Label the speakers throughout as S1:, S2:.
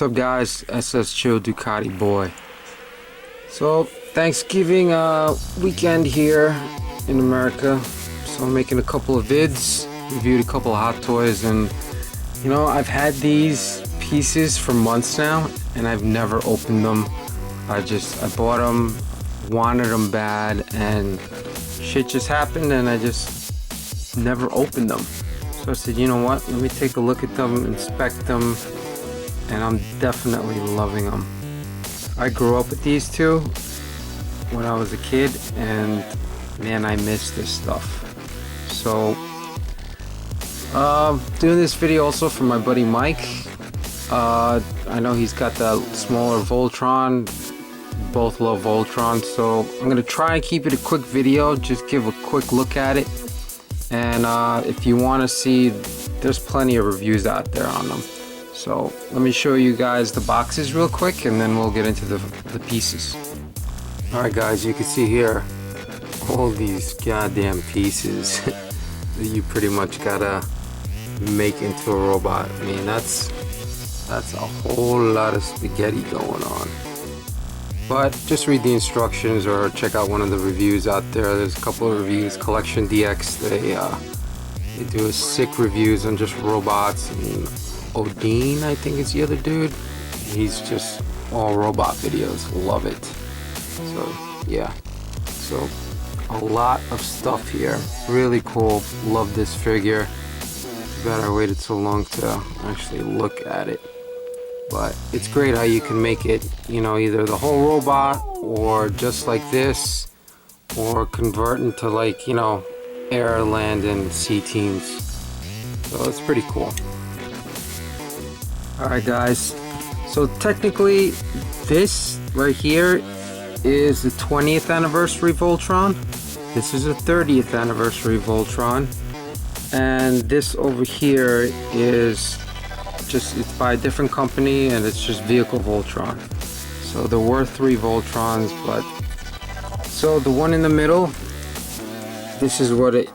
S1: What's up guys, SS Chill Ducati boy. So Thanksgiving weekend here in America, so I'm making a couple of vids, reviewed a couple of hot toys, and you know, I've had these pieces for months now and I've never opened them. I bought them, wanted them bad, and shit just happened and I just never opened them. So I said, you know what, let me take a look at them, inspect them, and I'm definitely loving them. I grew up with these two when I was a kid, and man, I miss this stuff. So doing this video also for my buddy Mike. I know he's got the smaller Voltron, both love Voltron, so I'm gonna try and keep it a quick video, just give a quick look at it, and if you want to see, there's plenty of reviews out there on them. So let me show you guys the boxes real quick and then we'll get into the pieces. Alright guys, you can see here all these goddamn pieces that you pretty much gotta make into a robot. I mean, that's a whole lot of spaghetti going on. But just read the instructions or check out one of the reviews out there. There's a couple of reviews. Collection DX, they do a sick reviews on just robots, and Odin, I think is the other dude. He's just all robot videos. Love it. So yeah, so a lot of stuff here. Really cool. Love this figure. Too bad I waited so long to actually look at it. But it's great how you can make it, you know, either the whole robot or just like this, or convert into, like, you know, air, land, and sea teams. So it's pretty cool. Alright guys, so technically this right here is the 20th anniversary Voltron. This is a 30th anniversary Voltron, and this over here is just, it's by a different company and it's just vehicle Voltron. So there were 3 Voltrons, but so the one in the middle, this is what it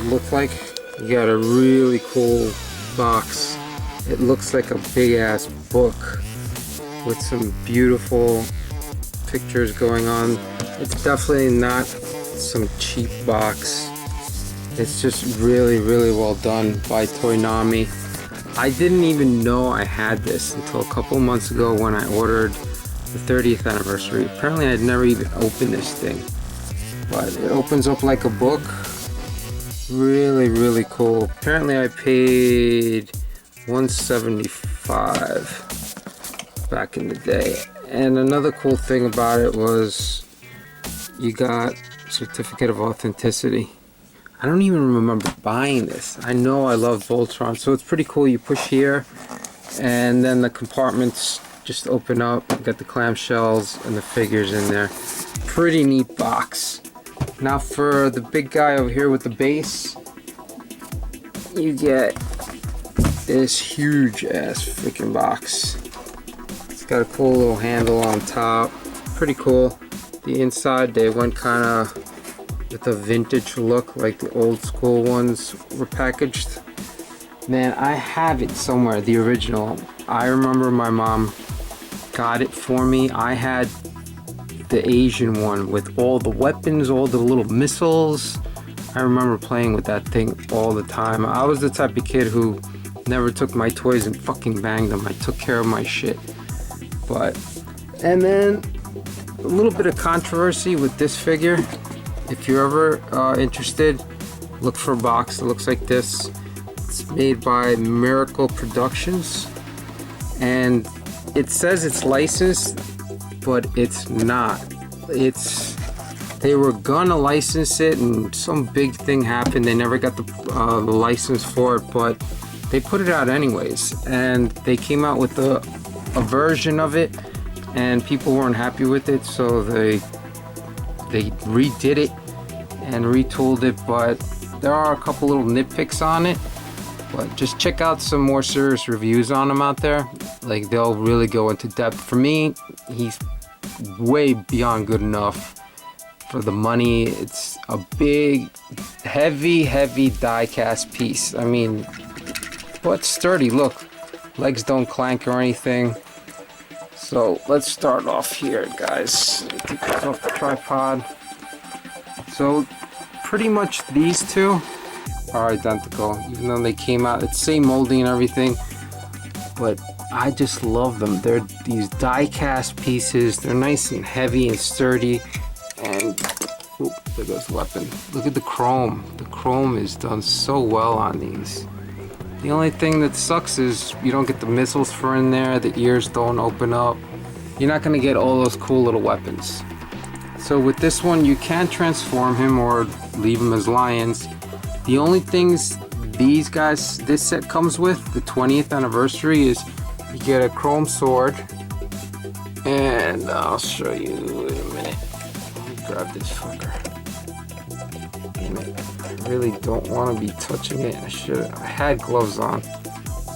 S1: looked like. You got a really cool box. It looks like a big ass book with some beautiful pictures going on. It's definitely not some cheap box. It's just really, really well done by Toynami. I didn't even know I had this until a couple months ago when I ordered the 30th anniversary. Apparently I'd never even opened this thing, but it opens up like a book. Really, really cool. Apparently I paid $175 back in the day. And another cool thing about it was you got certificate of authenticity. I don't even remember buying this. I know I love Voltron, so it's pretty cool. You push here and then the compartments just open up. You got the clamshells and the figures in there. Pretty neat box. Now for the big guy over here with the base, you get this huge ass freaking box. It's got a cool little handle on top. Pretty cool. The inside, they went kind of with a vintage look, like the old school ones were packaged. Man, I have it somewhere, the original. I remember my mom got it for me. I had the Asian one with all the weapons, all the little missiles. I remember playing with that thing all the time. I was the type of kid who never took my toys and fucking banged them. I took care of my shit. And then a little bit of controversy with this figure. If you're ever interested, look for a box that looks like this. It's made by Miracle Productions, and it says it's licensed, but it's not. They were gonna license it and some big thing happened. They never got the license for it, but they put it out anyways, and they came out with a version of it and people weren't happy with it, so they redid it and retooled it. But there are a couple little nitpicks on it, but just check out some more serious reviews on them out there. Like, they'll really go into depth. For me, he's way beyond good enough for the money. It's a big, heavy die cast piece. I mean, but sturdy. Look, legs don't clank or anything. So let's start off here, guys. Take this off the tripod. So pretty much these two are identical, even though they came out, it's same molding and everything, but I just love them. They're these die cast pieces. They're nice and heavy and sturdy, and oop, there goes the weapon. Look at the chrome. The chrome is done so well on these. The only thing that sucks is you don't get the missiles for in there, the ears don't open up. You're not gonna get all those cool little weapons. So with this one, you can transform him or leave him as lions. The only things these guys, this set comes with, the 20th anniversary, is you get a chrome sword, and I'll show you in a minute. Let me grab this fucker. Damn it. I really don't want to be touching it. I had gloves on.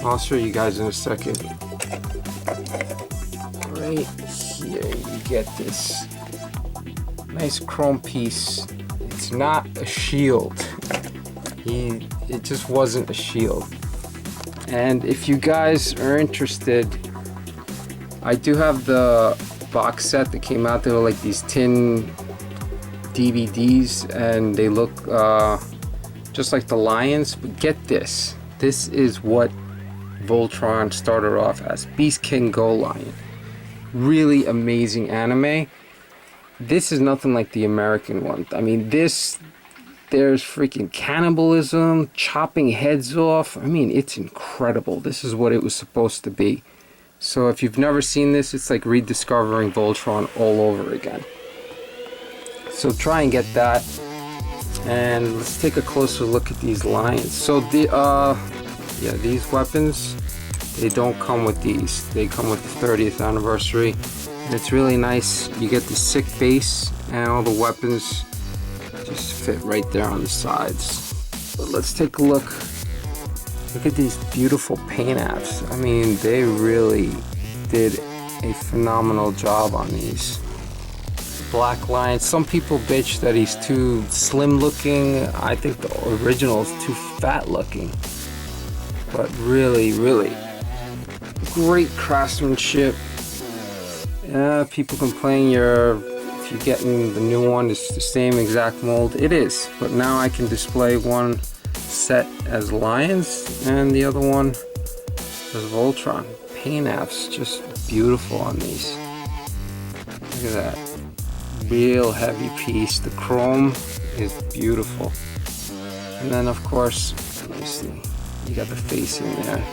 S1: I'll show you guys in a second. Right here you get this nice chrome piece. It's not a shield. It just wasn't a shield. And if you guys are interested, I do have the box set that came out. They were like these tin DVDs, and they look just like the lions. But get this. This is what Voltron started off as. Beast King Go Lion. Really amazing anime. This is nothing like the American one. I mean, there's freaking cannibalism, chopping heads off. I mean, it's incredible. This is what it was supposed to be. So if you've never seen this, it's like rediscovering Voltron all over again. So try and get that. And let's take a closer look at these lions. So these weapons, they don't come with these. They come with the 30th anniversary. And it's really nice. You get the sick base, and all the weapons just fit right there on the sides. But let's take a look. Look at these beautiful paint apps. I mean, they really did a phenomenal job on these. Black Lion. Some people bitch that he's too slim looking. I think the original is too fat looking. But really, really great craftsmanship. People complain if you're getting the new one, it's the same exact mold. It is, but now I can display one set as lions and the other one as Voltron. Paint apps, just beautiful on these. Look at that. Real heavy piece. The chrome is beautiful. And then of course, let me see, you got the face in there.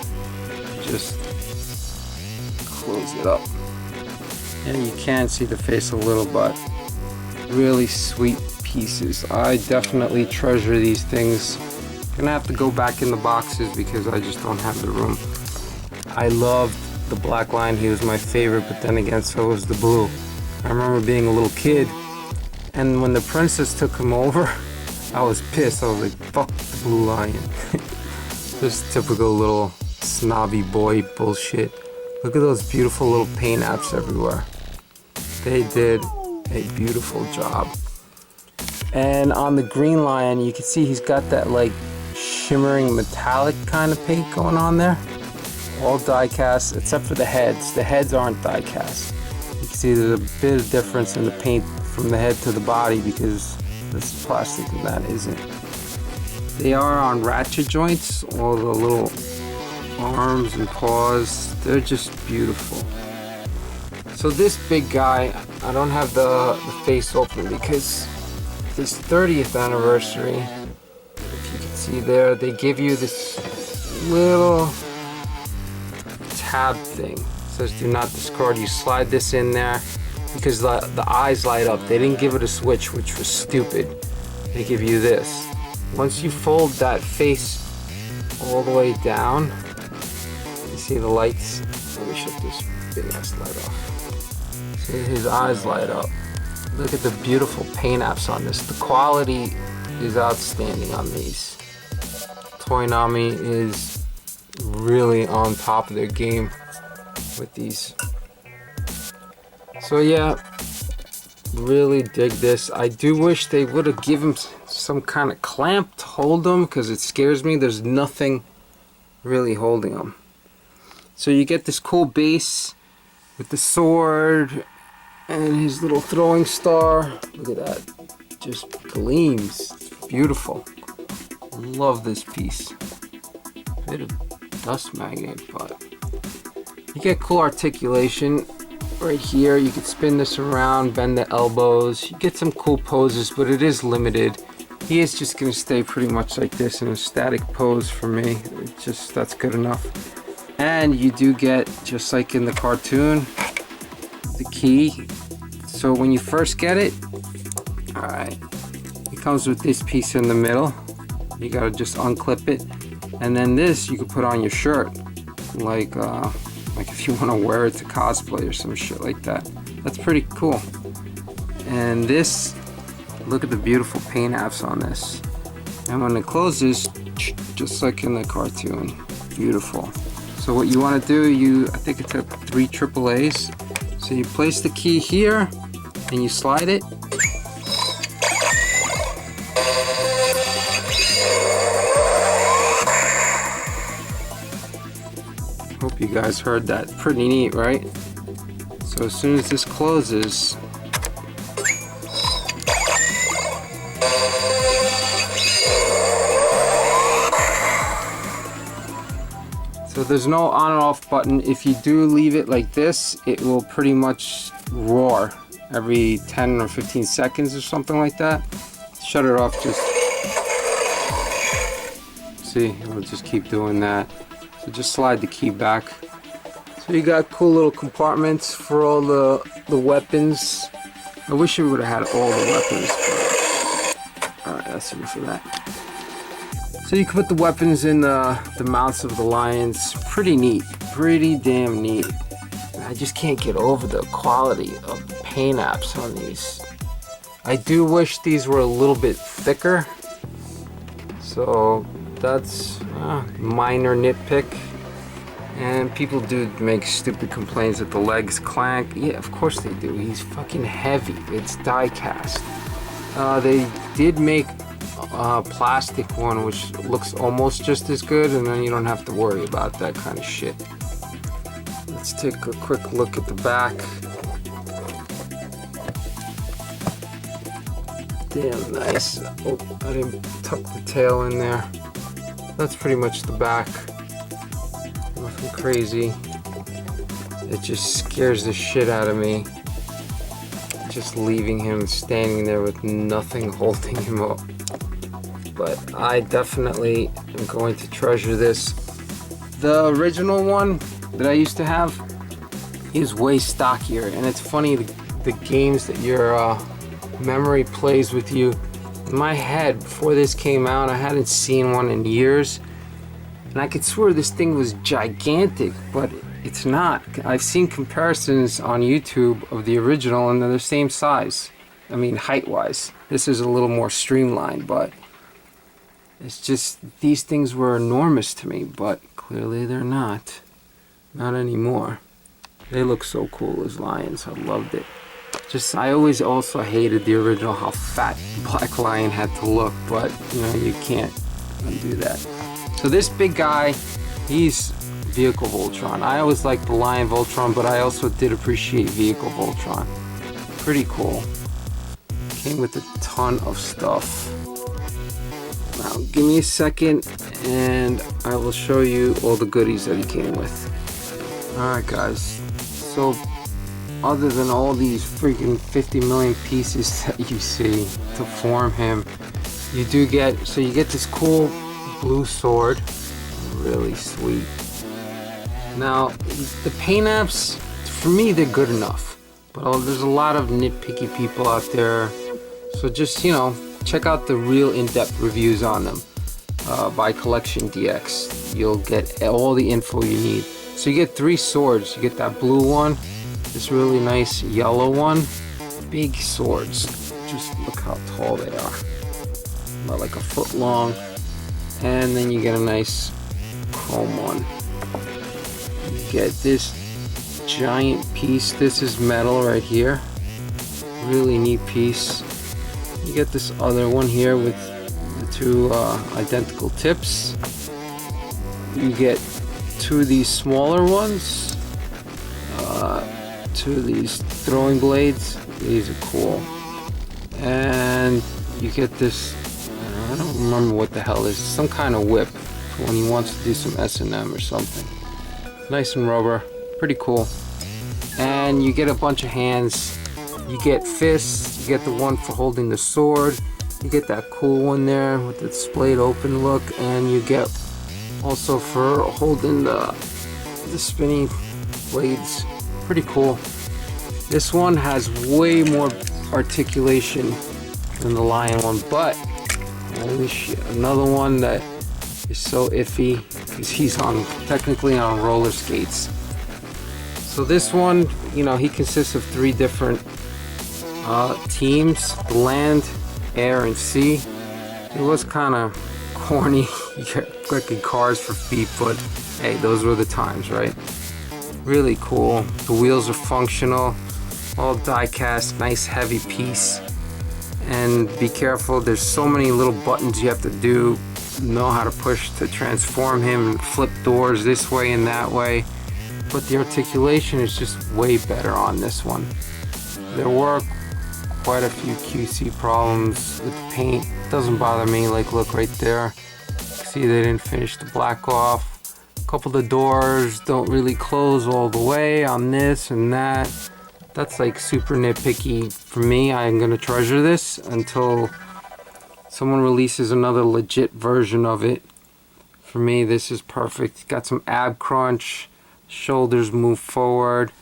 S1: Just close it up. And you can see the face a little, but really sweet pieces. I definitely treasure these things. Gonna have to go back in the boxes because I just don't have the room. I loved the Black Lion. He was my favorite, but then again, so was the blue. I remember being a little kid, and when the princess took him over, I was pissed. I was like, fuck the blue lion. Just typical little snobby boy bullshit. Look at those beautiful little paint apps everywhere. They did a beautiful job. And on the green lion, you can see he's got that like shimmering metallic kind of paint going on there. All die cast except for the heads. The heads aren't die cast. You can see there's a bit of difference in the paint from the head to the body because this is plastic and that isn't. They are on ratchet joints, all the little arms and paws. They're just beautiful. So this big guy, I don't have the face open because this 30th anniversary, if you can see there, they give you this little tab thing. It says do not discard. You slide this in there because the eyes light up. They didn't give it a switch, which was stupid. They give you this. Once you fold that face all the way down, you see the lights. Let me shut this big ass light off. See his eyes light up. Look at the beautiful paint apps on this. The quality is outstanding on these. Toynami is really on top of their game with these. So yeah, really dig this. I do wish they would have given some kind of clamp to hold them because it scares me. There's nothing really holding them. So you get this cool base. with the sword and his little throwing star. Look at that, just gleams. It's beautiful. Love this piece. Bit of dust magnet, but you get cool articulation right here. You can spin this around, bend the elbows. You get some cool poses, but it is limited. He is just gonna stay pretty much like this in a static pose for me. That's good enough. And you do get, just like in the cartoon, the key. So when you first get it, all right, it comes with this piece in the middle. You gotta just unclip it. And then this you can put on your shirt. Like if you wanna wear it to cosplay or some shit like that. That's pretty cool. And this, look at the beautiful paint apps on this. And when it closes, just like in the cartoon, beautiful. So what you want to do, I think it took 3 AAAs. So you place the key here and you slide it. Hope you guys heard that. Pretty neat, right? So as soon as this closes, so there's no on and off button. If you do leave it like this, it will pretty much roar every 10 or 15 seconds or something like that. Shut it off, just see, it'll just keep doing that. So just slide the key back. So you got cool little compartments for all the weapons. I wish it would have had all the weapons, but alright, that's enough of that. So you can put the weapons in the mouths of the lions. Pretty neat, pretty damn neat. I just can't get over the quality of the paint apps on these. I do wish these were a little bit thicker. So that's a minor nitpick. And people do make stupid complaints that the legs clank. Yeah, of course they do. He's fucking heavy. It's die cast. They did make plastic one which looks almost just as good, and then you don't have to worry about that kind of shit. Let's take a quick look at the back. Damn nice. Oh, I didn't tuck the tail in there. That's pretty much the back. Nothing crazy. It just scares the shit out of me, just leaving him standing there with nothing holding him up. But I definitely am going to treasure this. The original one that I used to have is way stockier, and it's funny, the games that your memory plays with you. In my head, before this came out, I hadn't seen one in years, and I could swear this thing was gigantic, but it's not. I've seen comparisons on YouTube of the original, and they're the same size. I mean, height-wise. This is a little more streamlined, but it's just, these things were enormous to me, but clearly they're not. Not anymore. They look so cool as lions. I loved it. Just, I always also hated the original, how fat Black Lion had to look, but you know, you can't undo that. So this big guy, he's Vehicle Voltron. I always liked the Lion Voltron, but I also did appreciate Vehicle Voltron. Pretty cool. Came with a ton of stuff. Now, give me a second and I will show you all the goodies that he came with. Alright guys, so other than all these freaking 50 million pieces that you see to form him, you do get, so you get this cool blue sword, really sweet. Now, the paint apps, for me, they're good enough, but there's a lot of nitpicky people out there, so just, you know, check out the real in-depth reviews on them by Collection DX. You'll get all the info you need. So you get 3 swords. You get that blue one, this really nice yellow one, big swords. Just look how tall they are, about like a foot long. And then you get a nice chrome one. You get this giant piece. This is metal right here, really neat piece. You get this other one here with the 2 identical tips. You get 2 of these smaller ones. two of these throwing blades. These are cool. And you get this, I don't remember what the hell is, some kind of whip for when he wants to do some S&M or something. Nice and rubber, pretty cool. And you get a bunch of hands. You get fists, you get the one for holding the sword, you get that cool one there with the splayed open look, and you get also for holding the spinning blades. Pretty cool. This one has way more articulation than the lion one, but holy shit, another one that is so iffy because he's technically on roller skates. So this one, you know, he consists of 3 different teams: land, air, and sea. It was kind of corny. You get clicking cars for feet, but hey, those were the times, right? Really cool. The wheels are functional, all die cast, nice heavy piece. And be careful, there's so many little buttons you have to know how to push to transform him and flip doors this way and that way. But the articulation is just way better on this one. There were quite a few QC problems with the paint. Doesn't bother me, like look right there. See, they didn't finish the black off. A couple of the doors don't really close all the way on this and that. That's like super nitpicky for me. I'm gonna treasure this until someone releases another legit version of it. For me, this is perfect. Got some ab crunch, shoulders move forward.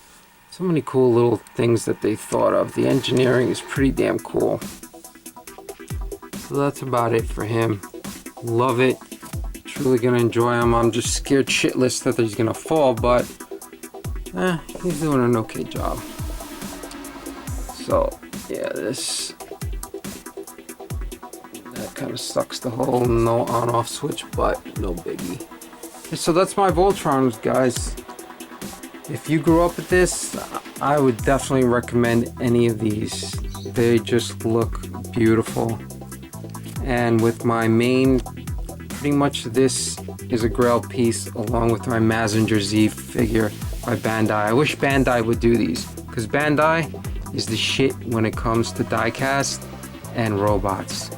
S1: So many cool little things that they thought of. The engineering is pretty damn cool. So that's about it for him. Love it. Truly gonna enjoy him. I'm just scared shitless that he's gonna fall, but he's doing an okay job. So yeah, that kind of sucks, the whole no on-off switch, but no biggie. So that's my Voltrons, guys. If you grew up with this, I would definitely recommend any of these. They just look beautiful. And with my main, pretty much this is a Grail piece along with my Mazinger Z figure by Bandai. I wish Bandai would do these, because Bandai is the shit when it comes to diecast and robots.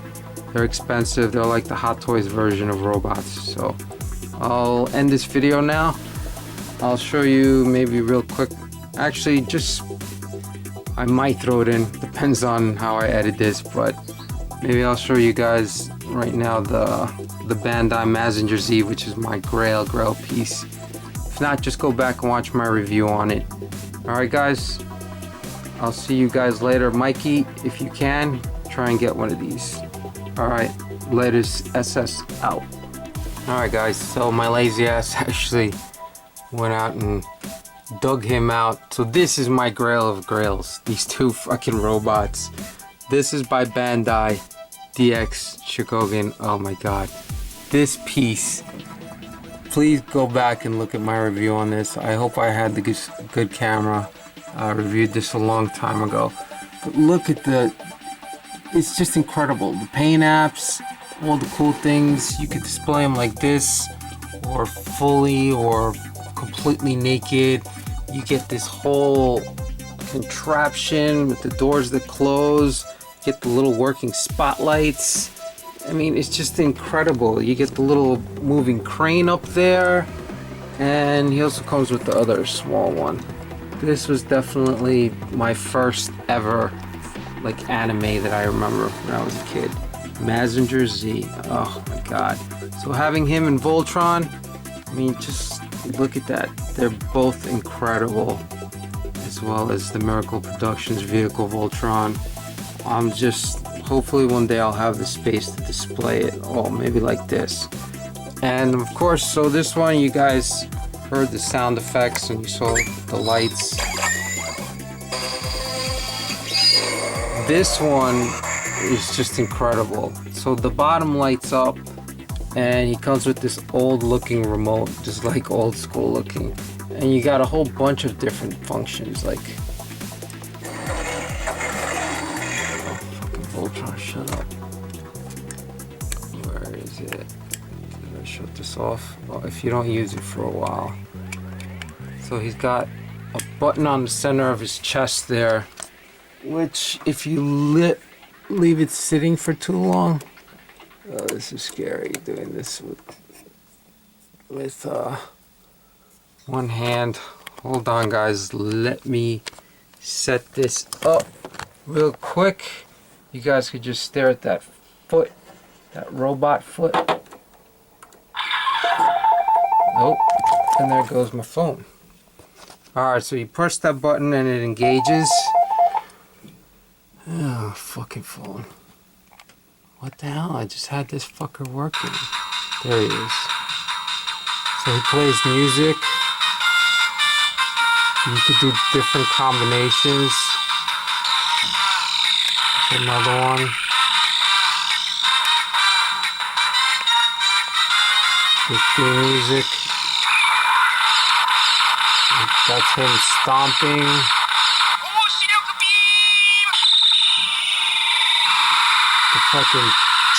S1: They're expensive. They're like the Hot Toys version of robots. So I'll end this video now. I'll show you maybe real quick. Actually, I might throw it in. Depends on how I edit this, but maybe I'll show you guys right now the Bandai Mazinger Z, which is my Grail piece. If not, just go back and watch my review on it. Alright guys, I'll see you guys later. Mikey, if you can, try and get one of these. Alright, latest SS out. Alright guys, so my lazy ass actually went out and dug him out. So this is my Grail of Grails. These 2 fucking robots. This is by Bandai DX Shikogan. Oh my god. This piece. Please go back and look at my review on this. I hope I had the good camera. I reviewed this a long time ago. But look at it's just incredible. The paint apps, all the cool things. You could display them like this, or fully, or completely naked. You get this whole contraption with the doors that close. You get the little working spotlights. I mean, it's just incredible. You get the little moving crane up there, and he also comes with the other small one. This was definitely my first ever like anime that I remember when I was a kid. Mazinger Z. Oh my god. So having him in Voltron, I mean, just look at that. They're both incredible, as well as the Miracle Productions vehicle Voltron. Hopefully one day I'll have the space to display it. Oh, maybe like this. And of course, so this one, you guys heard the sound effects and you saw the lights. This one is just incredible. So the bottom lights up, and he comes with this old looking remote, just like old school looking. And you got a whole bunch of different functions, like Voltron, shut up. Where is it? Did I shut this off? Well, if you don't use it for a while. So he's got a button on the center of his chest there, which if you leave it sitting for too long, oh, this is scary doing this with one hand. Hold on, guys, let me set this up real quick. You guys could just stare at that foot, that robot foot. Oh, and there goes my phone. Alright, so you push that button and it engages. Oh, fucking phone. What the hell? I just had this fucker working. There he is. So he plays music. You could do different combinations. Another one. With the music. That's him stomping. The fucking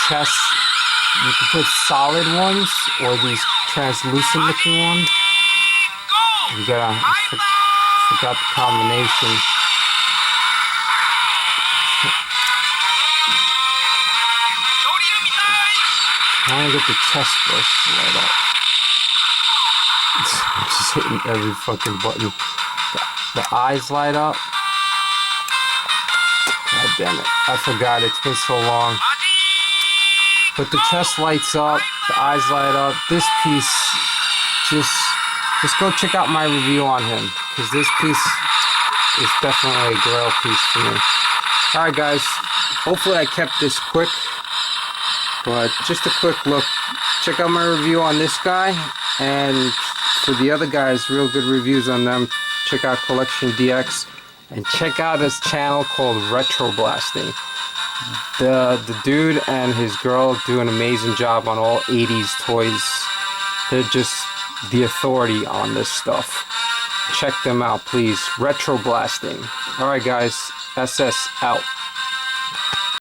S1: chest. You can put solid ones or these translucent looking ones. You gotta, I forgot the combination. Trying to get the chest first to light up. Just hitting every fucking button. The eyes light up. God damn it. I forgot, it's been so long. But the chest lights up, the eyes light up. This piece, just go check out my review on him, because this piece is definitely a grail piece for me. Alright guys, hopefully I kept this quick, but just a quick look. Check out my review on this guy, and for the other guys, real good reviews on them. Check out Collection DX, and check out his channel called Retro Blasting. The dude and his girl do an amazing job on all 80s toys. They're just the authority on this stuff. Check them out, please. Retro Blasting. Alright guys, SS out.